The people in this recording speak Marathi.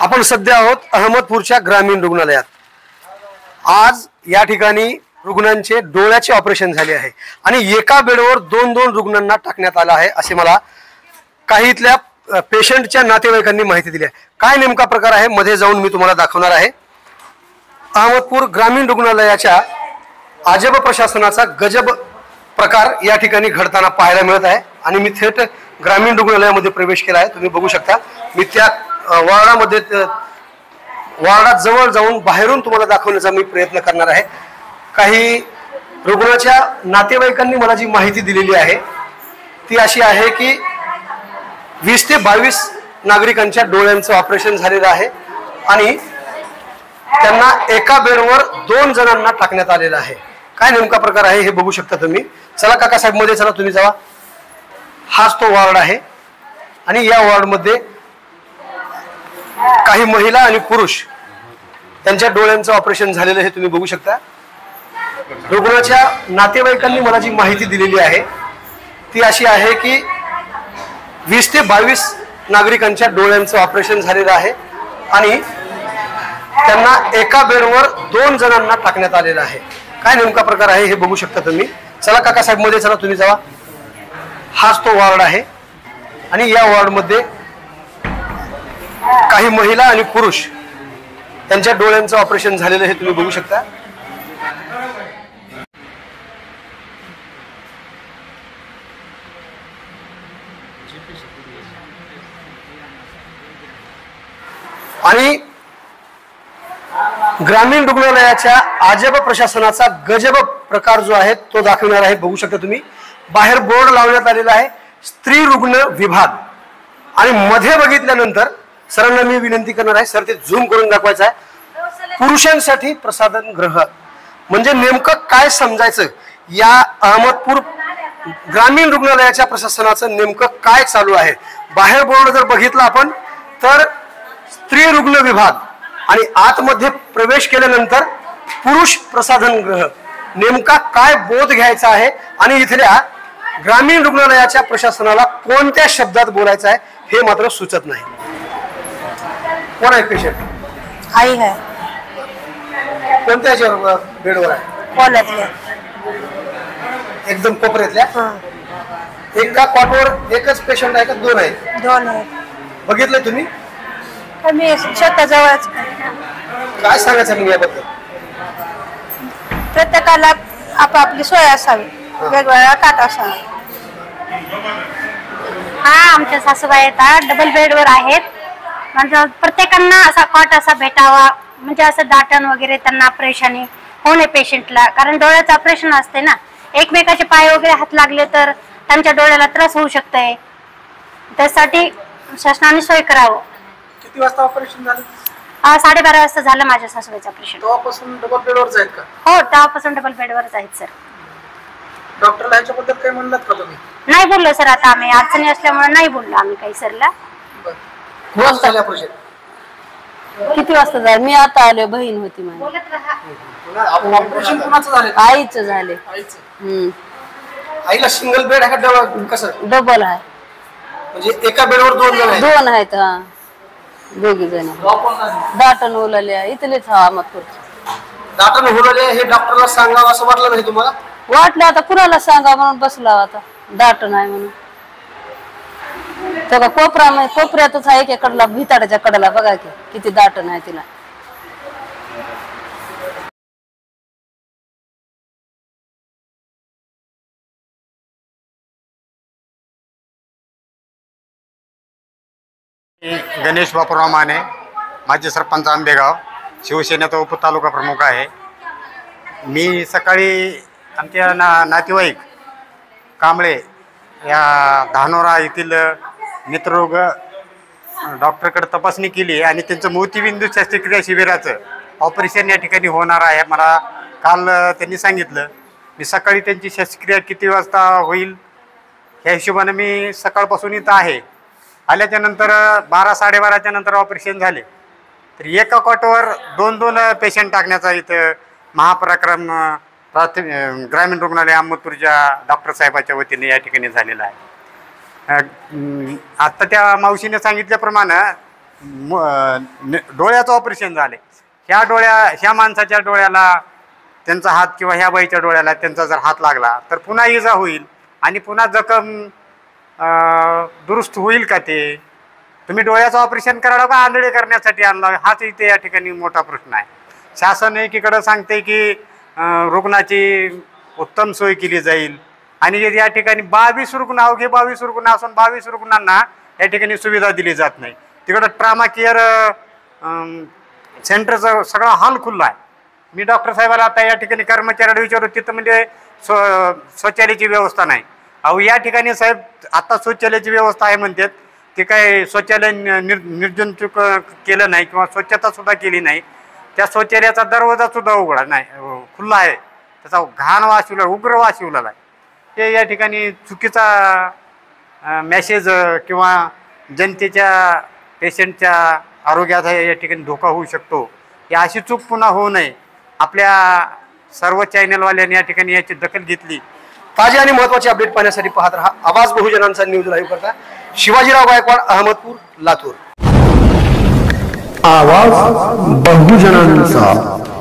आपण सध्या आहोत अहमदपूरच्या ग्रामीण रुग्णालयात। आज या ठिकाणी रुग्णांचे डोळ्याचे ऑपरेशन झाले आहे आणि एका बेडवर दोन दोन रुग्णांना टाकण्यात आला आहे असे मला काही इथल्या पेशंटच्या नातेवाईकांनी माहिती दिली आहे। काय नेमका प्रकार आहे मध्ये जाऊन मी तुम्हाला दाखवणार आहे। अहमदपूर ग्रामीण रुग्णालयाच्या अजब प्रशासनाचा गजब प्रकार या ठिकाणी घडताना पाहायला मिळत आहे आणि मी थेट ग्रामीण रुग्णालयामध्ये प्रवेश केला आहे। तुम्ही बघू शकता मी त्या वार्डामध्ये वार्डात जवळ जाऊन बाहेरून तुम्हाला दाखवण्याचा मी प्रयत्न करणार आहे। काही रुग्णाच्या नातेवाईकांनी मला जी माहिती दिलेली आहे ती अशी आहे की 20 ते 22 नागरिकांच्या डोळ्यांचं ऑपरेशन झालेलं आहे आणि त्यांना एका बेडवर 2 जणांना टाकण्यात आलेलं आहे। काय नेमका प्रकार आहे हे बघू शकता तुम्ही। चला काका साहेब मध्ये चला, तुम्ही जावा। हाच तो वार्ड आहे आणि या वार्ड मध्ये काही महिला आणि पुरुष त्यांच्या डोळ्यांचं ऑपरेशन झालेलं हे तुम्ही बघू शकता। रुग्णाच्या नातेवाईकांनी मला जी माहिती दिलेली आहे ती अशी आहे की 20 ते 22 नागरिकांच्या डोळ्यांचं ऑपरेशन झालेलं आहे आणि त्यांना एका बेडवर 2 जणांना टाकण्यात आलेलं आहे। काय नेमका प्रकार आहे हे बघू शकता तुम्ही। चला काका साहेब मध्ये चला, तुम्ही जावा। हाच तो वार्ड आहे आणि या वार्ड मध्ये काही महिला आणि पुरुष त्यांच्या डोळ्यांचं ऑपरेशन झालेलं हे तुम्ही बघू शकता। आणि ग्रामीण रुग्णालयाच्या अजब प्रशासनाचा गजब प्रकार जो आहे तो दाखवणार आहे। बघू शकता तुम्ही बाहेर बोर्ड लावण्यात आलेला आहे स्त्री रुग्ण विभाग आणि मध्ये बघितल्यानंतर सरांना मी विनंती करणार आहे, सर ते झूम करून दाखवायचं आहे। पुरुषांसाठी प्रसाधन गृह म्हणजे नेमकं काय समजायचं, या अहमदपूर ग्रामीण रुग्णालयाच्या प्रशासनाचं नेमकं काय चालू आहे। बाहेर बोर्ड जर बघितला आपण तर स्त्री रुग्ण विभाग आणि आतमध्ये प्रवेश केल्यानंतर पुरुष प्रसाधन गृह, नेमका काय बोध घ्यायचा आहे आणि इथल्या ग्रामीण रुग्णालयाच्या प्रशासनाला कोणत्या शब्दात बोलायचं आहे हे मात्र सुचत नाही। कोण आहे पेशंट? आई है। कोणत्या बेडवर आहे? कॉलेजला एकदम कोपऱ्यातल्या। एका कॉटवर एकच पेशंट आहे का दोन आहेत? दोन आहेत। बघितलं तुम्ही? मी स्वतः जवळच। काय सांगायचं मग याबद्दल? प्रत्येकाला आपापली सोय असावी, वेगवेगळा काट असावा। हा आमच्या सासूबाई येतात डबल बेडवर आहेत, म्हणजे प्रत्येकांना असा कॉट असा भेटावा, म्हणजे असं दाटण वगैरे त्यांना परेशानी होणे पेशंटला, कारण डोळ्याचं ऑपरेशन असते ना, एकमेकाचे पाय वगैरे हात लागले तर त्यांच्या डोळ्याला त्रास होऊ शकते, त्यासाठी शासनाने सोय करावं। किती वाजता ऑपरेशन झालं? 12:30 वाजता झालं माझ्या सासूबाईचं ऑपरेशन। तेव्हापासून डबल बेडवरच आहेत का? हो, तेव्हापासून डबल बेडवरच आहेत सर। डॉक्टरला ह्याच्याबद्दल काही म्हणलात का तुम्ही? नाही बोललो सर, आता आम्ही अडचणी असल्यामुळे नाही बोललो आम्ही काही सरला। किती वाजता झालं? मी आता आले, बहीण होती माझी। ऑपरेशन कोणाचं झालं? आईचं झाले। आईला सिंगल बेड आहे का कसं? डबल आहे, म्हणजे एका बेडवर 2 जण आहेत? 2 आहेत। हा, दोघी जण दाटण ओलाले इथलेच अहमदपूर। दाटण होणारे हे डॉक्टरला सांगावं असं वाटलं नाही तुम्हाला? वाटलं आता कुणाला सांगा म्हणून बसला आता दाटण आहे म्हणून। तर कोपऱ्यातच आहे एकडला, भिताडाच्या कडेला बघा की किती दाटण आहे तिला। गणेश बापूराव माने, माजी सरपंच आंबेगाव, शिवसेनेचा उपतालुका प्रमुख आहे। मी सकाळी आमच्या नातेवाईक कांबळे या धानोरा येथील नेत्ररोग डॉक्टरकडे तपासणी केली आणि त्यांचं मोतीबिंदू शस्त्रक्रिया शिबिराचं ऑपरेशन या ठिकाणी होणार आहे। मला काल त्यांनी सांगितलं। मी सकाळी त्यांची शस्त्रक्रिया किती वाजता होईल ह्या हिशोबाने मी सकाळपासून इथं आहे। आल्याच्या नंतर 12-12:30च्या नंतर ऑपरेशन झाले तर एका कॉटवर 2-2 पेशंट टाकण्याचा इथं महापराक्रम ग्रामीण रुग्णालय अहमदपूरच्या डॉक्टर साहेबाच्या वतीने या ठिकाणी झालेला आहे। आता त्या मावशीने सांगितल्याप्रमाणे डोळ्याचं ऑपरेशन झाले, ह्या माणसाच्या डोळ्याला त्यांचा हात किंवा ह्या बाईच्या डोळ्याला त्यांचा जर हात लागला तर पुन्हा इजा होईल आणि पुन्हा जखम दुरुस्त होईल का? ते तुम्ही डोळ्याचं ऑपरेशन करायला का आंधळे करण्यासाठी आणला? हाच इथे या ठिकाणी मोठा प्रश्न आहे. शासन एकीकडं सांगते की रुग्णाची उत्तम सोय केली जाईल आणि या ठिकाणी 22 रुग्ण, अवघे 22 रुग्ण असून 22 रुग्णांना या ठिकाणी सुविधा दिली जात नाही. तिकडं ट्रामा केअर सेंटरचा सगळा हॉल खुल्ला आहे. मी डॉक्टर साहेबाला आता या ठिकाणी कर्मचाऱ्याला विचारतो, तिथं म्हणजे शौचालयाची व्यवस्था नाही. अहो या ठिकाणी साहेब आता शौचालयाची व्यवस्था आहे म्हणतात, ते काय शौचालय निर्जंतुक केलं नाही किंवा स्वच्छता सुद्धा केली नाही. त्या शौचालयाचा दरवाजा सुद्धा उघडा नाही, खुल्ला आहे. त्याचा घाण वास येऊ, उग्र वास येऊ लागला. हे या ठिकाणी चुकीचा मेसेज किंवा जनतेच्या पेशंटच्या आरोग्याचा या ठिकाणी धोका होऊ शकतो. ही अशी चूक पुन्हा होऊ नये. आपल्या सर्व चॅनलवाल्यांनी या ठिकाणी याची दखल घेतली. ताजे आणि महत्त्वाचे अपडेट पाहण्यासाठी पाहत रहा आवाज बहुजनांचा न्यूज लाईव्ह करता. शिवाजीराव गायकवाड, अहमदपूर, लातूर. आवाज बहुजनांचा.